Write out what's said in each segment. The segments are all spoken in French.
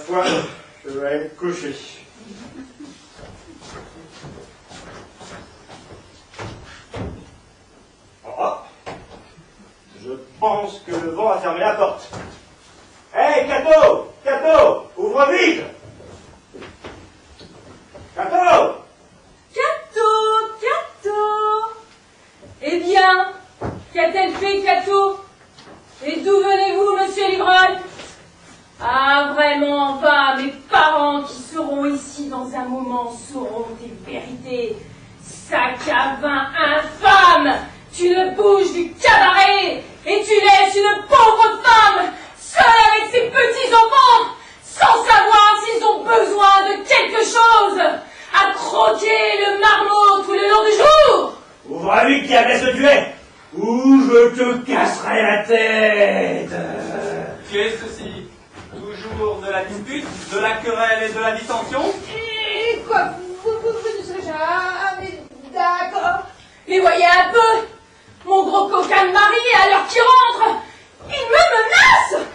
foi, je vais me coucher. Oh, je pense que le vent a fermé la porte. Hé, Cato! Cato! Ouvre vite! Cato! Cato! Eh bien, qu'a-t-elle fait, Cato? Et d'où venez-vous, monsieur l'ivrogne? Ah, vraiment, va, mes parents qui seront ici dans un moment sauront tes vérités. Sac à vin infâme! Tu ne bouges du cabaret et tu laisses une pauvre femme seule avec ses petits-enfants sans savoir s'ils ont besoin de quelque chose à croquer le marmot tout le long du jour. Ouvre vite qui avait se tuer, ou je te casserai la tête. Qu'est-ce ceci? Toujours de la dispute, de la querelle et de la dissension? Et quoi, vous ne serez jamais d'accord. Mais voyez un peu, mon gros coquin de mari, à l'heure qu'il rentre, il me menace.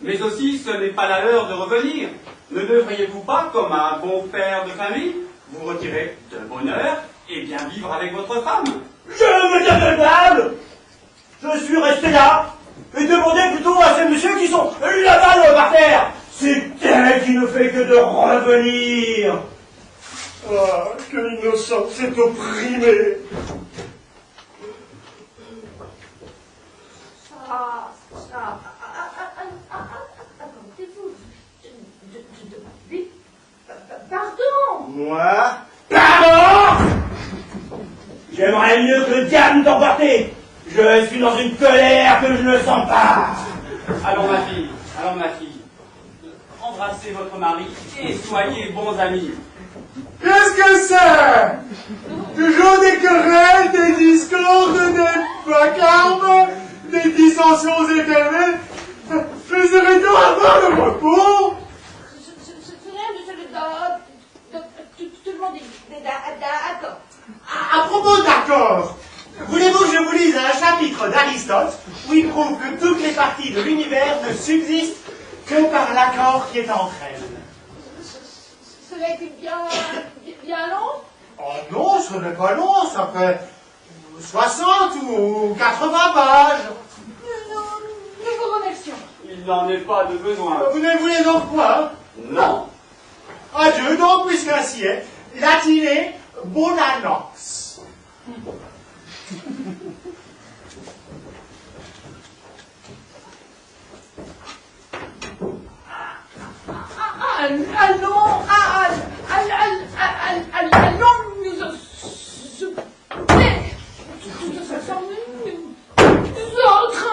Mais aussi, ce n'est pas la l'heure de revenir. Ne devriez-vous pas, comme un bon père de famille, vous retirer de bonne heure et bien vivre avec votre femme? Je me tiens de balle. Je suis resté là et demandez plutôt à ces messieurs qui sont là-bas par terre. C'est elle qui ne fait que de revenir. Ah, que l'innocence est opprimée. Attendez-vous. Pardon. Moi? Pardon? J'aimerais mieux que le diable t'emporter. Je suis dans une colère que je ne sens pas. Allons ma fille, embrassez votre mari et soyez bons amis. Qu'est-ce que c'est? Toujours des querelles, des discordes, des vacarmes, des dissensions éternelles. Je serais donc avoir le repos. C'est rien de tout le monde est d'accord. À propos d'accord, voulez-vous que je vous lise un chapitre d'Aristote où il prouve que toutes les parties de l'univers ne subsistent que par l'accord qui est entre elles? Cela a été bien long. Oh non, ce n'est pas long, ça fait 60 ou 80 pages. Nous vous remercions. Il n'en est pas de besoin. Vous ne voulez donc point? Non. Adieu donc, puisqu'ainsi est. Latiné, bonanox. Allons, nous en souper. Nous autres.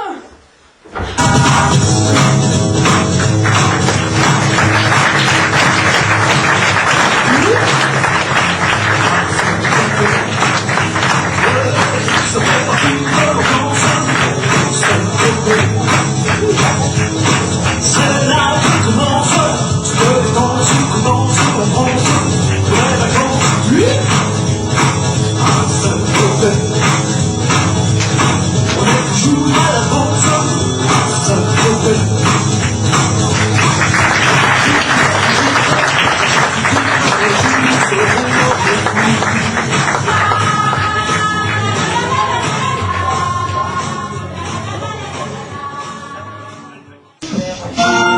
Ah!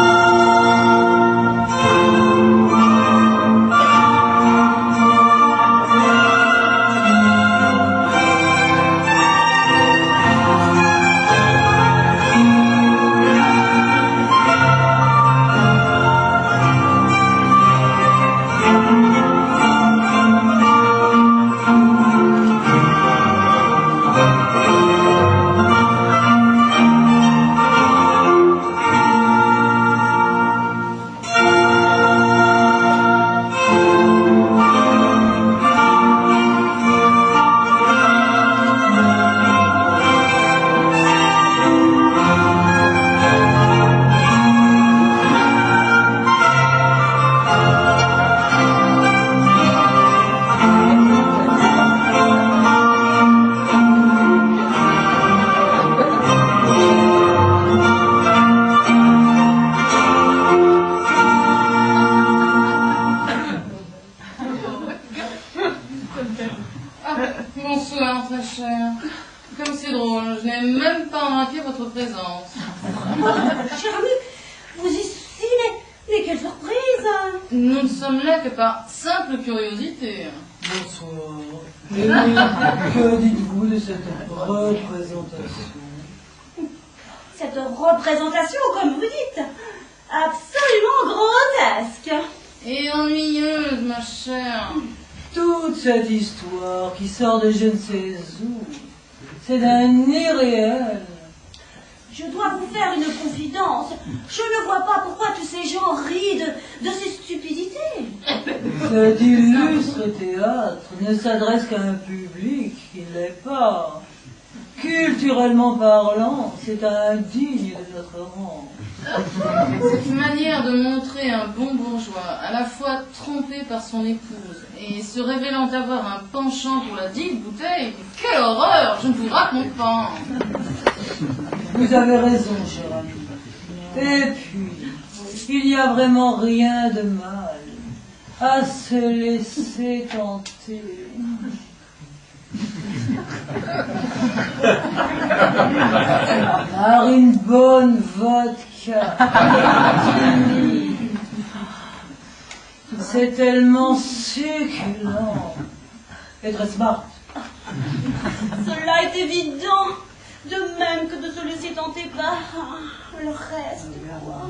votre présence. Cher ami, vous ici, mais quelle surprise! Nous ne sommes là que par simple curiosité. Bonsoir. Et que dites-vous de cette représentation? Cette représentation, comme vous dites, absolument grotesque. Et ennuyeuse, ma chère. Toute cette histoire qui sort de je ne sais où, c'est d'un irréel. Je dois vous faire une confidence. Je ne vois pas pourquoi tous ces gens rient de ces stupidités. Cet illustre théâtre ne s'adresse qu'à un public qui ne l'est pas. Culturellement parlant, c'est indigne de notre rang. Cette manière de montrer un bon bourgeois, à la fois trompé par son épouse et se révélant avoir un penchant pour la dite bouteille, quelle horreur, je ne vous raconte pas. Vous avez raison, cher ami. Et puis, il n'y a vraiment rien de mal à se laisser tenter. Par une bonne vodka. C'est tellement succulent et très smart. Cela est évident. De même que de se laisser tenter par le reste, quoi.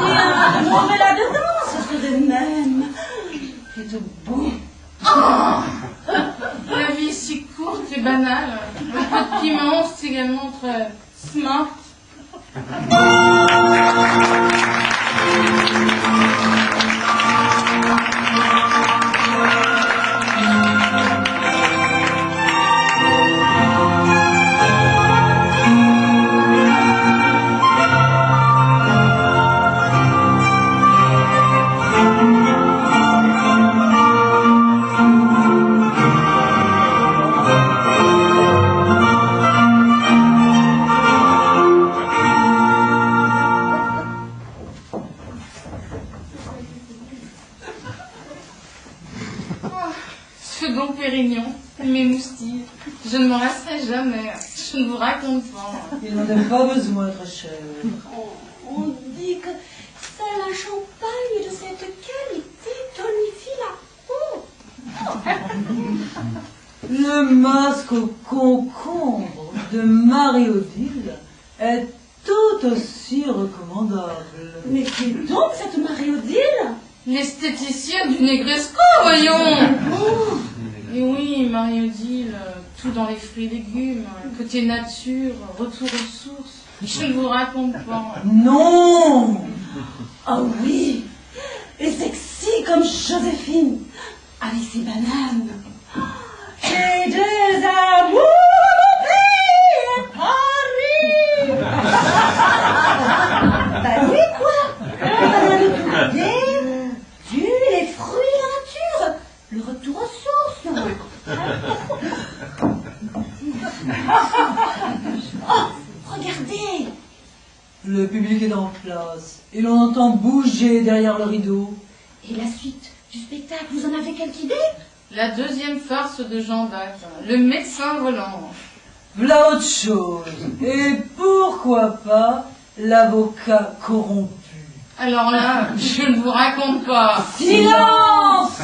Rien de mauvais là-dedans, ce serait de même. C'est tout beau. La vie est si courte et banale. Le peu de piment, c'est également très smart. Ce don Pérignon, mes moustilles, je ne m'en lasserai jamais, je ne vous raconte pas. Il n'en a pas besoin, très cher. On dit que seul un champagne de cette qualité tonifie la peau. Le masque au concombre de Marie-Odile est tout aussi recommandable. Mais qui est donc cette Marie-Odile? L'esthéticienne du Negresco, voyons. Et oui, Marie-Odile, tout dans les fruits et légumes, côté nature, retour aux sources. Je ne vous raconte pas. Non! Oh oui, et sexy comme Joséphine, avec ses bananes. J'ai deux amours à Paris. Bah oui, quoi. Banane touillée, tu les fruits nature, le retour aux sources. Oh, regardez. Le public est en place et l'on entend bouger derrière le rideau. Et la suite du spectacle, vous en avez quelque idée? La deuxième farce de Jean Bart, le médecin volant. V'là autre chose. Et pourquoi pas l'avocat corrompu? Alors là, je ne vous raconte pas. Silence!